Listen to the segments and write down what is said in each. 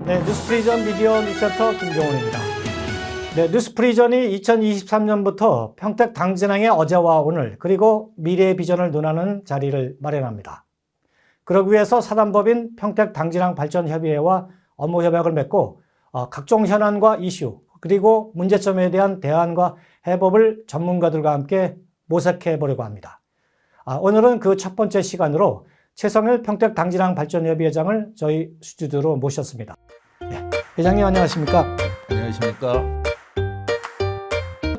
네, 뉴스프리전 미디어 뉴스센터 김종훈입니다. 네, 뉴스프리전이 2023년부터 평택 당진항의 어제와 오늘 그리고 미래의 비전을 논하는 자리를 마련합니다. 그러기 위해서 사단법인 평택 당진항 발전협의회와 업무 협약을 맺고 각종 현안과 이슈 그리고 문제점에 대한 대안과 해법을 전문가들과 함께 모색해 보려고 합니다. 오늘은 그 첫 번째 시간으로 최성일 평택 당진항 발전협의회장을 저희 스튜디오로 모셨습니다. 네, 회장님 안녕하십니까? 안녕하십니까?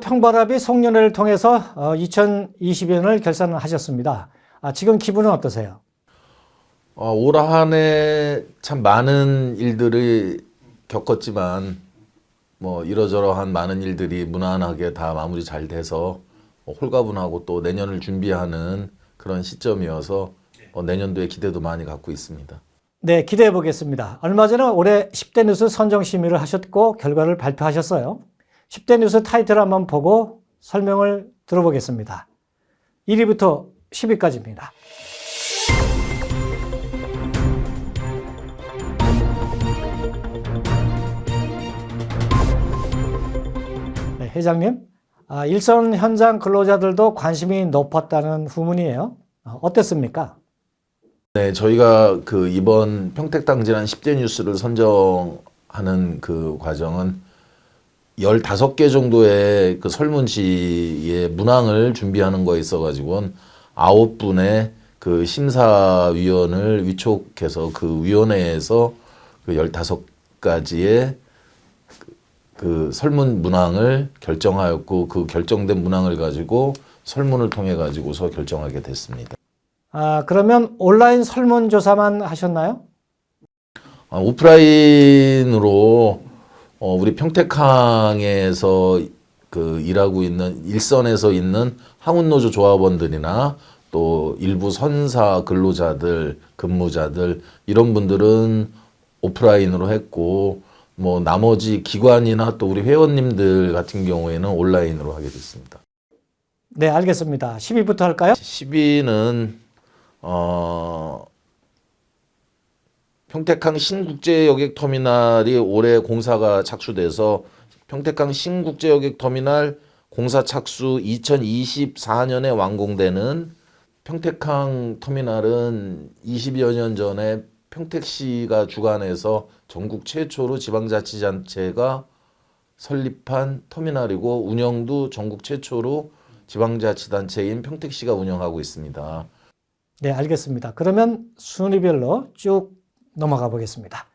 평발합이 송년회를 통해서 2020년을 결산하셨습니다. 지금 기분은 어떠세요? 올 한 해 참 많은 일들을 겪었지만 뭐 이러저러한 많은 일들이 무난하게 다 마무리 잘 돼서 홀가분하고 또 내년을 준비하는 그런 시점이어서 내년도에 기대도 많이 갖고 있습니다. 네, 기대해 보겠습니다. 얼마 전에 올해 10대 뉴스 선정 심의를 하셨고 결과를 발표하셨어요. 10대 뉴스 타이틀 한번 보고 설명을 들어보겠습니다. 1위부터 10위까지입니다. 네, 회장님, 일선 현장 근로자들도 관심이 높았다는 후문이에요. 어땠습니까? 네, 저희가 이번 평택당진항 10대 뉴스를 선정하는 그 과정은 15개 정도의 그 설문지의 문항을 준비하는 거에 있어가지고는 9분의 그 심사위원을 위촉해서 그 위원회에서 그 15가지의 그 설문 문항을 결정하였고 그 결정된 문항을 가지고 설문을 통해 가지고서 결정하게 됐습니다. 그러면 온라인 설문조사만 하셨나요? 오프라인으로 우리 평택항에서 그 일하고 있는 일선에서 있는 항운노조 조합원들이나 또 일부 선사 근로자들, 근무자들 이런 분들은 오프라인으로 했고 뭐 나머지 기관이나 또 우리 회원님들 같은 경우에는 온라인으로 하게 됐습니다. 네, 알겠습니다. 10위부터 할까요? 10위는 평택항 신국제여객터미널이 올해 공사가 착수돼서 평택항 신국제여객터미널 공사 착수 2024년에 완공되는 평택항 터미널은 20여 년 전에 평택시가 주관해서 전국 최초로 지방자치단체가 설립한 터미널이고 운영도 전국 최초로 지방자치단체인 평택시가 운영하고 있습니다. 네, 알겠습니다. 그러면 순위별로 쭉 넘어가 보겠습니다.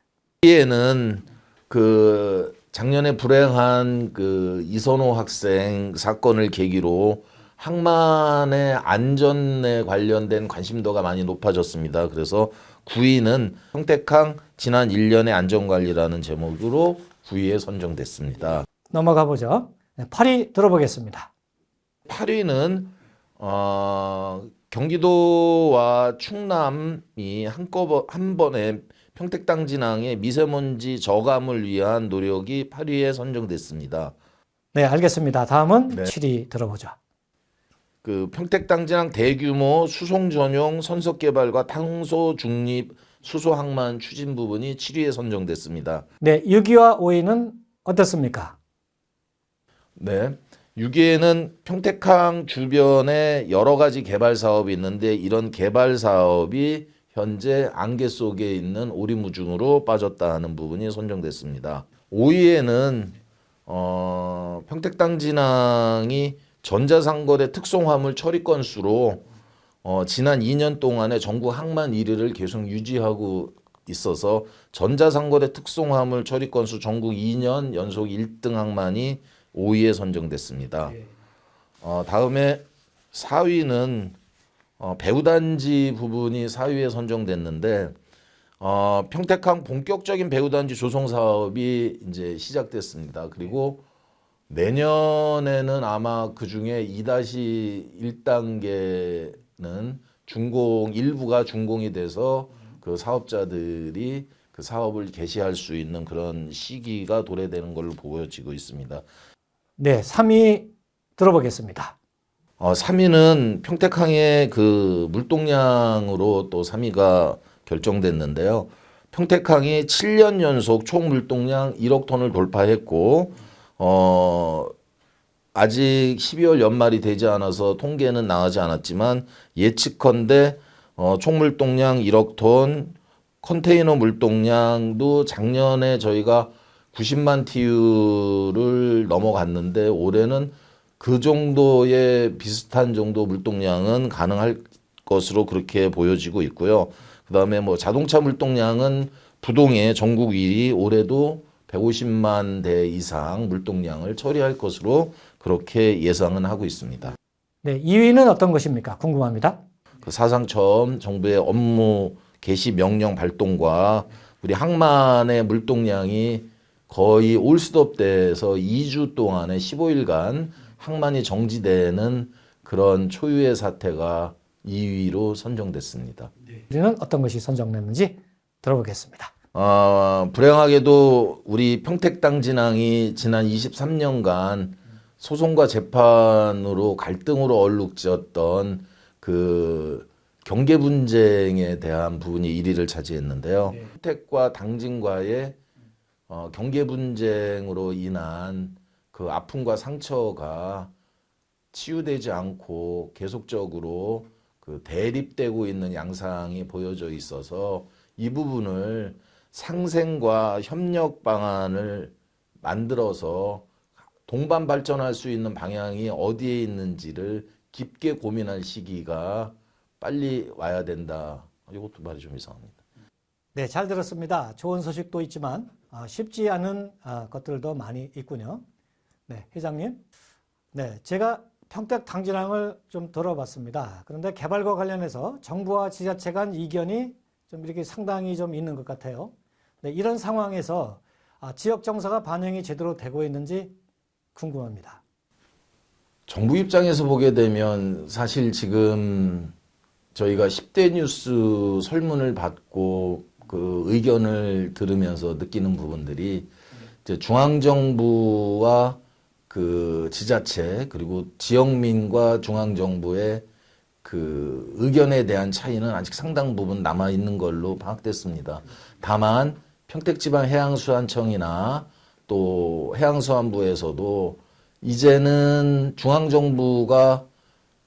여기에는 그 작년에 불행한 그 이선호 학생 사건을 계기로 항만의 안전에 관련된 관심도가 많이 높아졌습니다. 그래서 9위는 평택항 지난 1년의 안전관리라는 제목으로 9위에 선정됐습니다. 넘어가 보죠. 네, 8위 들어보겠습니다. 8위는 경기도와 충남이 한 번에 평택당진항의 미세먼지 저감을 위한 노력이 8위에 선정됐습니다. 네, 알겠습니다. 다음은 네. 7위 들어보죠. 그 평택당진항 대규모 수송 전용 선석 개발과 탄소 중립 수소 항만 추진 부분이 7위에 선정됐습니다. 네, 6위와 5위는 어떻습니까? 네. 6위에는 평택항 주변에 여러 가지 개발 사업이 있는데 이런 개발 사업이 현재 안개 속에 있는 오리무중으로 빠졌다는 부분이 선정됐습니다. 5위에는 평택당진항이 전자상거래 특송화물 처리 건수로 지난 2년 동안에 전국 항만 1위를 계속 유지하고 있어서 전자상거래 특송화물 처리 건수 전국 2년 연속 1등 항만이 5위에 선정됐습니다. 다음에 4위는 배후단지 부분이 4위에 선정됐는데 평택항 본격적인 배후단지 조성 사업이 이제 시작됐습니다. 그리고 내년에는 아마 그 중에 2-1단계는 일부가 준공이 돼서 그 사업자들이 그 사업을 개시할 수 있는 그런 시기가 도래되는 걸로 보여지고 있습니다. 네, 3위 들어보겠습니다. 3위는 평택항의 그 물동량으로 또 3위가 결정됐는데요. 평택항이 7년 연속 총 물동량 1억 톤을 돌파했고 아직 12월 연말이 되지 않아서 통계는 나가지 않았지만 예측컨대 총 물동량 1억 톤, 컨테이너 물동량도 작년에 저희가 90만 TU를 넘어갔는데 올해는 그 정도의 비슷한 정도 물동량은 가능할 것으로 그렇게 보여지고 있고요. 그다음에 뭐 자동차 물동량은 부동의 전국 1위, 올해도 150만 대 이상 물동량을 처리할 것으로 그렇게 예상은 하고 있습니다. 네, 2위는 어떤 것입니까? 궁금합니다. 그 사상 처음 정부의 업무 개시 명령 발동과 우리 항만의 물동량이 거의 올스톱돼서 2주 동안에 15일간 항만이 정지되는 그런 초유의 사태가 2위로 선정됐습니다. 우리는 어떤 것이 선정됐는지 들어보겠습니다. 불행하게도 우리 평택당진항이 지난 23년간 소송과 재판으로 갈등으로 얼룩졌던 그 경계 분쟁에 대한 부분이 1위를 차지했는데요. 평택과 당진과의 경계 분쟁으로 인한 그 아픔과 상처가 치유되지 않고 계속적으로 그 대립되고 있는 양상이 보여져 있어서 이 부분을 상생과 협력 방안을 만들어서 동반 발전할 수 있는 방향이 어디에 있는지를 깊게 고민할 시기가 빨리 와야 된다. 이것도 말이 좀 이상합니다. 네, 잘 들었습니다. 좋은 소식도 있지만 쉽지 않은 것들도 많이 있군요. 네, 회장님. 네, 제가 평택 당진항을 좀 들어봤습니다. 그런데 개발과 관련해서 정부와 지자체 간 이견이 좀 이렇게 상당히 좀 있는 것 같아요. 네, 이런 상황에서 지역 정서가 반영이 제대로 되고 있는지 궁금합니다. 정부 입장에서 보게 되면 사실 지금 저희가 10대 뉴스 설문을 받고 그 의견을 들으면서 느끼는 부분들이 이제 중앙정부와 그 지자체 그리고 지역민과 중앙정부의 그 의견에 대한 차이는 아직 상당 부분 남아 있는 걸로 파악됐습니다. 다만 평택지방해양수산청이나 또 해양수산부에서도 이제는 중앙정부가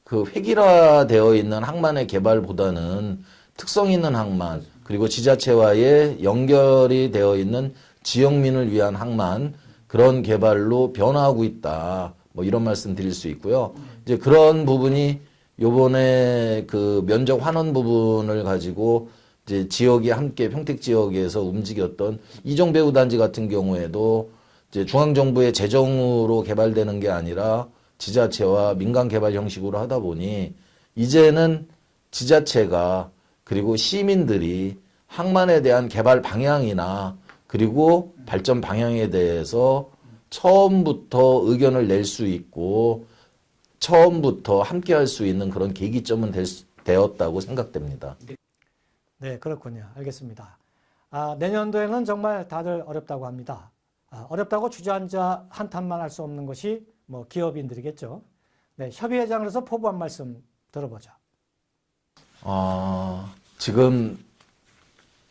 그 획일화되어 있는 항만의 개발보다는 특성 있는 항만 그리고 지자체와의 연결이 되어 있는 지역민을 위한 항만 그런 개발로 변화하고 있다. 뭐 이런 말씀 드릴 수 있고요. 이제 그런 부분이 요번에 그 면적 환원 부분을 가지고 이제 지역이 함께 평택 지역에서 움직였던 이정배후단지 같은 경우에도 이제 중앙정부의 재정으로 개발되는 게 아니라 지자체와 민간 개발 형식으로 하다 보니 이제는 지자체가 그리고 시민들이 항만에 대한 개발 방향이나 그리고 발전 방향에 대해서 처음부터 의견을 낼 수 있고 처음부터 함께 할 수 있는 그런 계기점은 되었다고 생각됩니다. 네, 그렇군요. 알겠습니다. 내년도에는 정말 다들 어렵다고 합니다. 어렵다고 주저앉아 한탄만 할 수 없는 것이 뭐 기업인들이겠죠. 네, 협의회장으로서 포부 한 말씀 들어보죠. 지금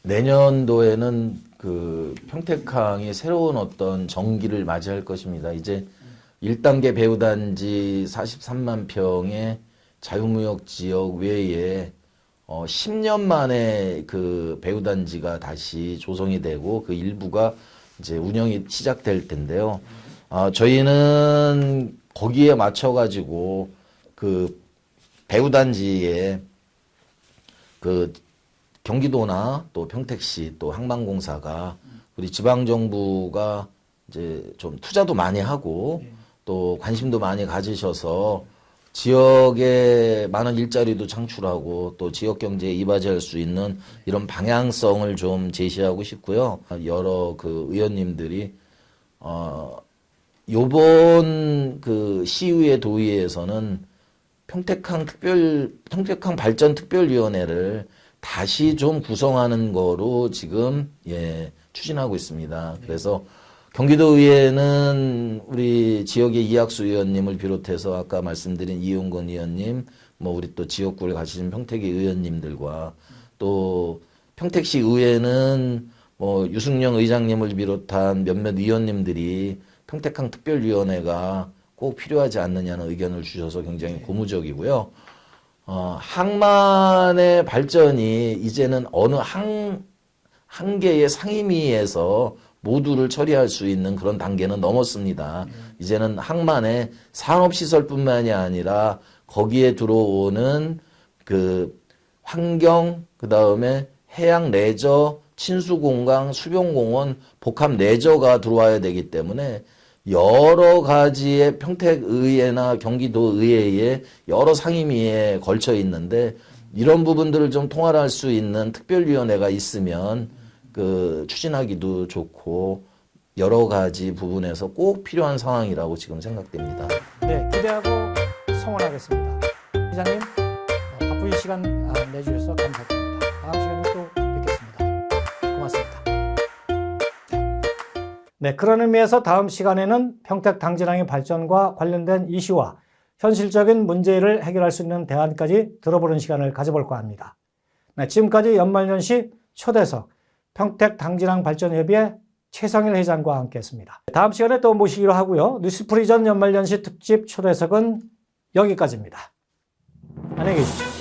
내년도에는 그 평택항이 새로운 어떤 정기를 맞이할 것입니다. 이제 1단계 배후단지 43만 평의 자유무역 지역 외에 10년 만에 그 배후단지가 다시 조성이 되고 그 일부가 이제 운영이 시작될 텐데요. 저희는 거기에 맞춰가지고 그 배후단지에 그 경기도나 또 평택시 또 항만공사가 우리 지방정부가 이제 좀 투자도 많이 하고 또 관심도 많이 가지셔서 지역에 많은 일자리도 창출하고 또 지역 경제에 이바지할 수 있는 이런 방향성을 좀 제시하고 싶고요. 여러 그 의원님들이 요번 그 시의회 도의회에서는 평택항 발전 특별위원회를 다시 좀 구성하는 거로 지금 추진하고 있습니다. 그래서 경기도의회는 우리 지역의 이학수 의원님을 비롯해서 아까 말씀드린 이용건 의원님, 뭐 우리 또 지역구를 가시는 평택의 의원님들과 또 평택시 의회는 뭐 유승영 의장님을 비롯한 몇몇 의원님들이 평택항 특별위원회가 꼭 필요하지 않느냐는 의견을 주셔서 굉장히 고무적이고요. 항만의 발전이 이제는 어느 한 개의 상임위에서 모두를 처리할 수 있는 그런 단계는 넘었습니다. 이제는 항만의 산업시설뿐만이 아니라 거기에 들어오는 그 환경, 그 다음에 해양 레저, 친수공강, 수변공원, 복합 레저가 들어와야 되기 때문에 여러 가지의 평택의회나 경기도의회의 여러 상임위에 걸쳐 있는데 이런 부분들을 좀 통할할 수 있는 특별위원회가 있으면 그 추진하기도 좋고 여러 가지 부분에서 꼭 필요한 상황이라고 지금 생각됩니다. 네, 기대하고 성원하겠습니다. 기자님, 바쁜 시간 내주셔서 감사드립니다. 다음 시간에 또 뵙겠습니다. 고맙습니다. 네, 그런 의미에서 다음 시간에는 평택 당진항의 발전과 관련된 이슈와 현실적인 문제를 해결할 수 있는 대안까지 들어보는 시간을 가져볼까 합니다. 네, 지금까지 연말연시 초대석 평택 당진항 발전협의회 최성일 회장과 함께했습니다. 다음 시간에 또 모시기로 하고요. 뉴스프리전 연말연시 특집 초대석은 여기까지입니다. 안녕히 계십시오.